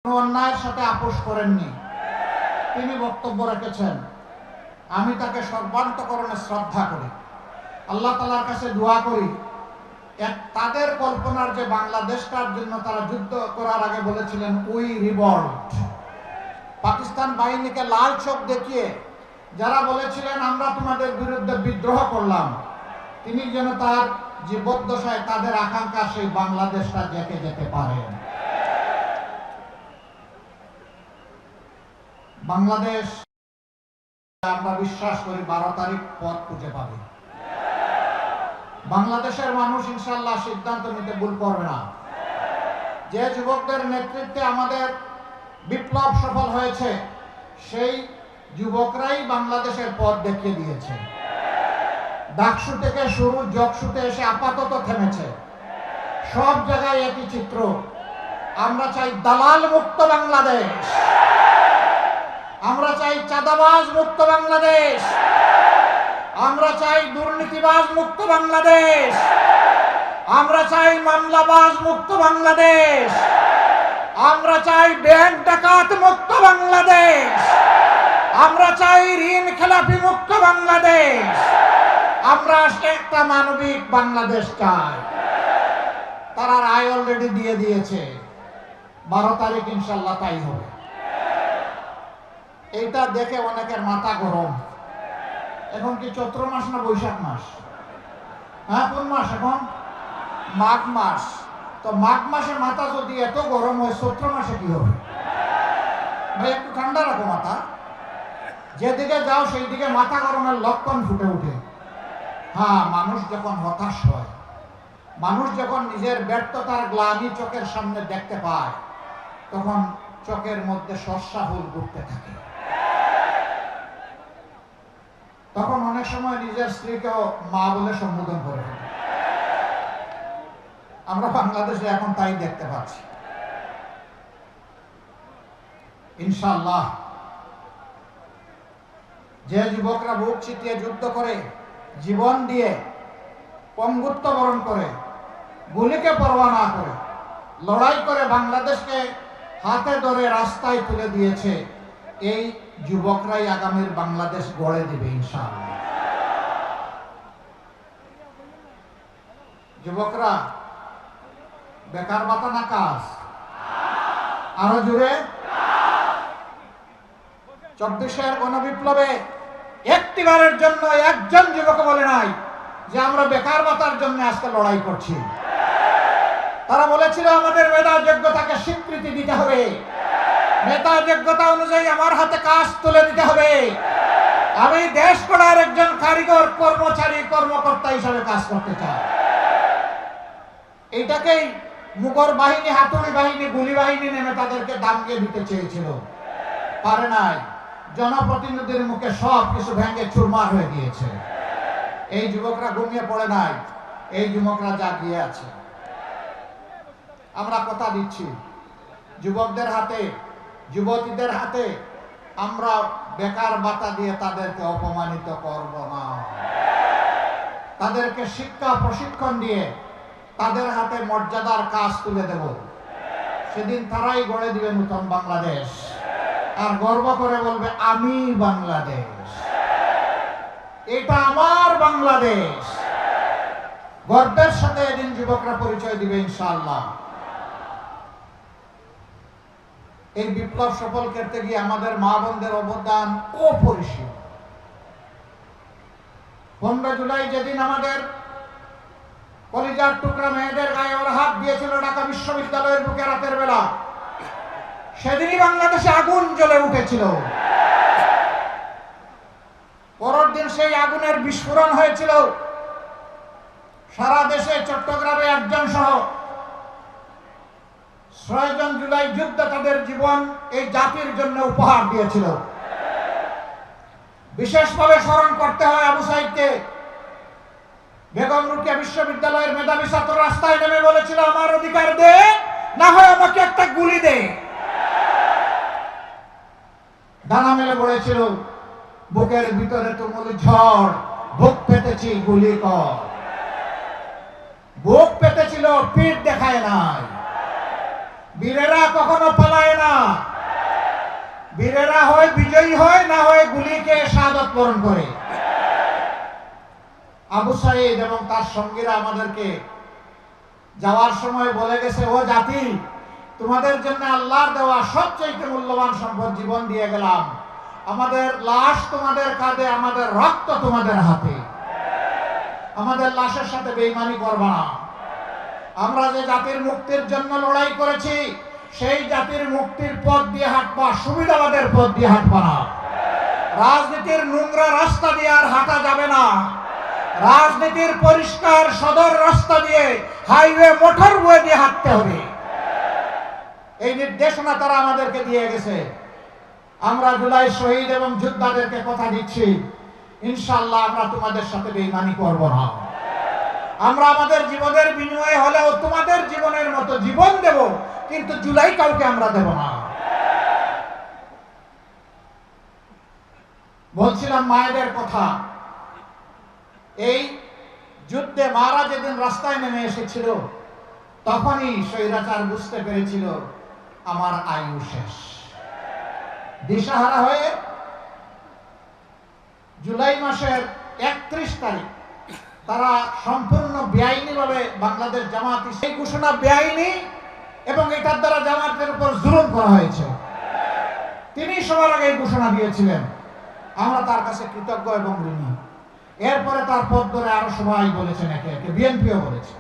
অন্যায়ের সাথে আপোষ করেননি। তিনি বক্তব্য রেখেছেন, আমি তাকে সর্বান্তকরণে শ্রদ্ধা করি, আল্লাহ তাআলার কাছে দোয়া করি। তাদের কল্পনার যে বাংলাদেশটার জন্য তারা যুদ্ধ করার আগে বলেছিলেন উই রিভল্ট, পাকিস্তান বাহিনীকে লাল চোখ দেখিয়ে যারা বলেছিলেন আমরা তোমাদের বিরুদ্ধে বিদ্রোহ করলাম, তিনি যেন তার জীবদ্দশায় তাদের আকাঙ্ক্ষা সেই বাংলাদেশটা দেখে যেতে পারেন। বাংলাদেশ আমরা বিশ্বাস করি 12 তারিখ পথ খুঁজে পাবে। বাংলাদেশের মানুষ ইনশাআল্লাহ সিদ্ধান্ত নিতে ভুল করবে না। যে যুবকদের নেতৃত্বে আমাদের বিপ্লব সফল হয়েছে, সেই যুবকরাই বাংলাদেশের পথ দেখিয়ে দিয়েছে। ডাকসু থেকে শুরু, জকসুতে এসে আপাতত থেমেছে। সব জায়গায় একই চিত্র। আমরা চাই দালাল মুক্ত বাংলাদেশ, আমরা চাই চাঁদাবাজ মুক্ত বাংলাদেশ, আমরা চাই দুর্নীতিবাজ মুক্ত বাংলাদেশ, আমরা চাই মামলাবাজ মুক্ত বাংলাদেশ, আমরা চাই ব্যাংক ডাকাত মুক্ত বাংলাদেশ, আমরা চাই ঋণ খেলাপি মুক্ত বাংলাদেশ, আমরা একটা মানবিক বাংলাদেশ চাই। তারা রায় অলরেডি দিয়ে দিয়েছে, 12 তারিখ ইনশাআল্লাহ তাই হবে। এইটা দেখে অনেকের মাথা গরম। এখন কি চৈত্র মাস না বৈশাখ মাস? হ্যাঁ, কোন মাস এখন? মাঘ মাস। তো মাঘ মাসে মাথা যদি এত গরম হয়, চৈত্র মাসে কি হবে? ভাই একটু ঠান্ডা রাখো মাথা। যেদিকে যাও সেই দিকে মাথা গরমের লক্ষণ ফুটে ওঠে। হ্যাঁ, মানুষ যখন হতাশ হয়, মানুষ যখন নিজের ব্যর্থতার গ্লানি চোখের সামনে দেখতে পায়, তখন চোখের মধ্যে সর্ষা ফুল ঘুরতে থাকে। তখন অনেক সময় নিজের স্ত্রীকেও মা বলে সম্বোধন করে ফেলে। আমরা বাংলাদেশে এখন তাই দেখতে পাচ্ছি। ইনশাআল্লাহ যে যুবকরা বুক চিতিয়ে যুদ্ধ করে, জীবন দিয়ে পঙ্গুত্ব বরণ করে, গুলিকে পরোয়া না করে লড়াই করে বাংলাদেশকে হাতে ধরে রাস্তায় তুলে দিয়েছে, এই যুবকরাই আগামীর বাংলাদেশ গড়ে দিবে ইনশাআল্লাহ। যুবকরা, বেকার ভাতা না কাজ? আরো জোরে। 24-এর গণবিপ্লবে একটিবারের জন্য একজন যুবক বলে নাই যে আমরা বেকার ভাতার জন্য আজকে লড়াই করছি। তারা বলেছিল আমাদের মেধা যোগ্যতাকে স্বীকৃতি দিতে হবে, মেধা যোগ্যতা অনুযায়ী আমার হাতে কাজ তুলে দিতে হবে, আমি দেশ গড়ার একজন কারিগর, কর্মচারী, কর্মকর্তা হিসাবে কাজ করতে চাই। এইটাকেই মুগর বাহিনী, হাতুড়ি বাহিনী, গুলি বাহিনী নেমে তাদেরকে দামকে দিতে চেয়েছিল, পারে নাই। জনপ্রতিনিধির মুখে সব কিছু ভেঙে চুরমার হয়ে গিয়েছে। এই যুবকরা ঘুমিয়ে পড়ে নাই, এই যুবকরা জাগিয়ে আছে। আমরা কথা দিচ্ছি, যুবকদের হাতে, যুবতীদের হাতে আমরা বেকার ভাতা দিয়ে তাদেরকে অপমানিত করব না। তাদেরকে শিক্ষা প্রশিক্ষণ দিয়ে তাদের হাতে মর্যাদার কাজ তুলে দেব। সেদিন তারাই গড়ে দিবে নতুন বাংলাদেশ, আর গর্ব করে বলবে আমি বাংলাদেশ, এটা আমার বাংলাদেশ। গর্বের সাথে এদিন যুবকরা পরিচয় দিবে ইনশাআল্লাহ। এই বিপ্লব সফল করতে গিয়ে আমাদের মা বোনদের অবদান অপরিসীম। 15 জুলাই যেদিন আমাদের কলিজার টুকরা মেয়েদের গায়ে ওরা হাত দিয়েছিল ঢাকা বিশ্ববিদ্যালয়ের বুকে রাতের বেলা, সেদিনই বাংলাদেশে আগুন জ্বলে উঠেছিল। পরের দিন সেই আগুনের বিস্ফোরণ হয়েছিল সারা দেশে। চট্টগ্রামে 1 জন সহ 6 জন জুলাই যুদ্ধে তাদের জীবন এই জাতির জন্য উপহার দিয়েছিল। বিশেষভাবে স্মরণ করতে হয় আবু সাইদকে। বেগম রোকেয়া বিশ্ববিদ্যালয়ের মেধাবী ছাত্র রাস্তায় নেমে বলেছিল আমার অধিকার দে, না হয় আমাকে একটা গুলি দে। ডানা মেলে পড়েছিল, বুকের ভিতরে তুমুল ঝড়, বুক পেতেছি গুলি কর। বুক পেতেছিল, পিঠ দেখায় নাই। বীরেরা কখনো পালায় না, বীরেরা হয় বিজয়ী হয়, না হয় গুলিকে শাহাদাত বরণ করে। আবু সাঈদ এবং তার সঙ্গীরা আমাদেরকে যাওয়ার সময় বলে গেছে, ও জাতি, তোমাদের জন্য আল্লাহর দেওয়া সবচেয়ে মূল্যবান সম্পদ জীবন দিয়ে গেলাম। আমাদের লাশ তোমাদের কাঁধে, আমাদের রক্ত তোমাদের হাতে। আমাদের লাশের সাথে বেঈমানি করবা না। আমরা যে জাতির মুক্তির জন্য লড়াই করেছি, সেই জাতির মুক্তির পথ দিয়ে হাঁটবা, সুবিধাবাদের পথ দিয়ে হাঁটবা না। রাজনীতির নোংরা রাস্তা দিয়ে আর হাঁটা যাবে না। রাজনীতির পরিষ্কার সদর রাস্তা দিয়ে, হাইওয়ে মোটরওয়ে দিয়ে হাঁটতে হবে। এই নির্দেশনা তারা আমাদেরকে দিয়ে গেছে। আমরা জুলাই শহীদ এবং যোদ্ধাদেরকে কথা দিচ্ছি, ইনশাআল্লাহ আমরা তোমাদের সাথে বেঈমানি করব না। আমরা আমাদের জীবনের বিনিময়ে হলেও তোমাদের জীবনের মতো জীবন দেব, কিন্তু জুলাই কাউকে আমরা দেব না। বলছিলাম মায়েদের কথা। এই যুদ্ধে মারা যেদিন রাস্তায় নেমে এসেছিল, তখনই স্বৈরাচার বুঝতে পেরেছিল আমার আয়ু শেষ। দিশাহারা হয়ে জুলাই মাসের 31 তারিখ তারা সম্পূর্ণ বেআইনিভাবে বাংলাদেশ জামাত সেই ঘোষণা বেআইনি এবং এটার দ্বারা জামাতের উপর জুলুম করা হয়েছে। তিনি সবার আগে ঘোষণা দিয়েছিলেন, আমরা তার কাছে কৃতজ্ঞ এবং ঋণী। এরপরে তার পথ ধরে আরো সবাই বলেছেন, একে একে বিএনপিও বলেছে।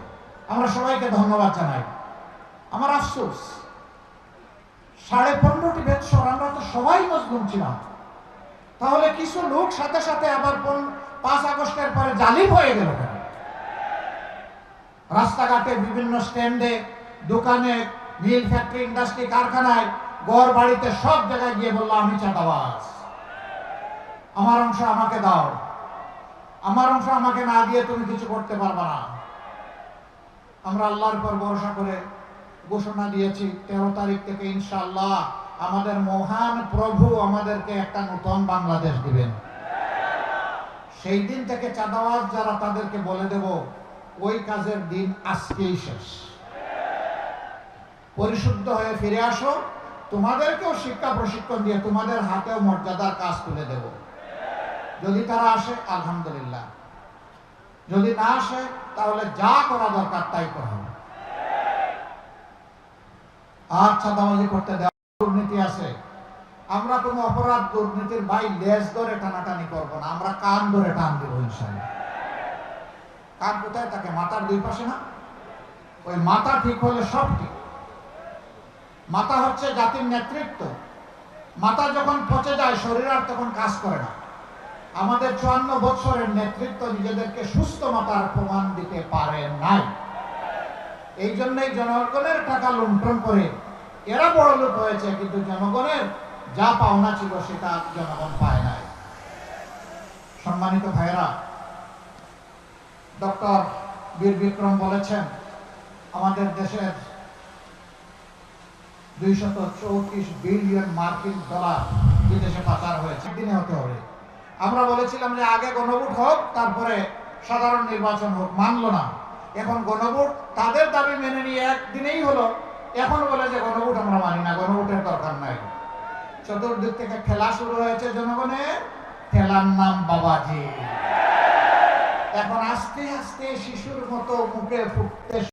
আমরা সবাইকে ধন্যবাদ জানাই। আমার আফসোস, 15.5টি বেদসর আমরা তো সবাই মজলুম ছিলাম। তাহলে কিছু লোক সাথে সাথে আবার 5 আগস্টের পরে জালিম হয়ে গেল কেন? রাস্তাঘাটে, বিভিন্ন স্ট্যান্ডে, দোকানে, মিল, ফ্যাক্টরি, ইন্ডাস্ট্রি, কারখানায়, ঘর বাড়িতে, সব জায়গায় গিয়ে বললো আমি চাঁদাবাজ, আমার অংশ আমাকে দাও, আমার অংশ আমাকে না দিয়ে তুমি কিছু করতে পারবা না। আমরা আল্লাহর উপর ভরসা করে ঘোষণা দিয়েছি 13 তারিখ থেকে ইনশাআল্লাহ আমাদের মহান প্রভু আমাদেরকে একটা নতুন বাংলাদেশ দিবেন। সেই দিন থেকে চাঁদাবাজ যারা, তাদেরকে বলে দেব, ওই কাজের দিন আজকেই শেষ। পরিশুদ্ধ হয়ে ফিরে আসো। তোমাদেরকেও শিক্ষা প্রশিক্ষণ দিয়ে তোমাদের হাতেও মর্যাদার কাজ তুলে দেব। যদি তারা আসে আলহামদুলিল্লাহ, যদি না আসে তাহলে যা করা দরকার তাই করা হবে। আর চাঁদাবাজি করতে দেওয়া, দুর্নীতি আছে, আমরা কোনো অপরাধ দুর্নীতির ভাই লেজ ধরে টানাটানি করবো না, আমরা কান ধরে টান দেবো ইনশাআল্লাহ। কান কোথায় থাকে? মাথার দুই পাশে না? ওই মাথা ঠিক হলে সব ঠিক। মাথা হচ্ছে জাতির নেতৃত্ব। মাথা যখন পচে যায়, শরীর আর তখন কাজ করে না। আমাদের 54 বছরের নেতৃত্ব নিজেদেরকে সুস্থ মাথার প্রমাণ দিতে পারে নাই। এই জন্যই জনগণের টাকা লুণ্ঠন করে এরা বড় লোক হয়েছে, কিন্তু জনগণের যা পাওনা ছিল সেটা জনগণ পায় নাই। সম্মানিত ভাইরা, ডক্টর বীর বিক্রম বলেছেন আমাদের দেশের 234 বিলিয়ন মার্কিন ডলার বিদেশে পাচার হয়েছে, দিনে হতে হবে। আমরা বলেছিলাম যে আগে গণভোট হোক, তারপরে সাধারণ নির্বাচন হোক, মানলো না। এখন গণভোট তাদের দাবি মেনে নিয়ে একদিনেই হলো, এখন বলে যে গণভোট আমরা মানি না, গণভোটের দরকার নাই। চতুর্দিক থেকে খেলা শুরু হয়েছে জনগণের, খেলার নাম বাবাজি। এখন আস্তে আস্তে শিশুর মতো মুখে ফুটতে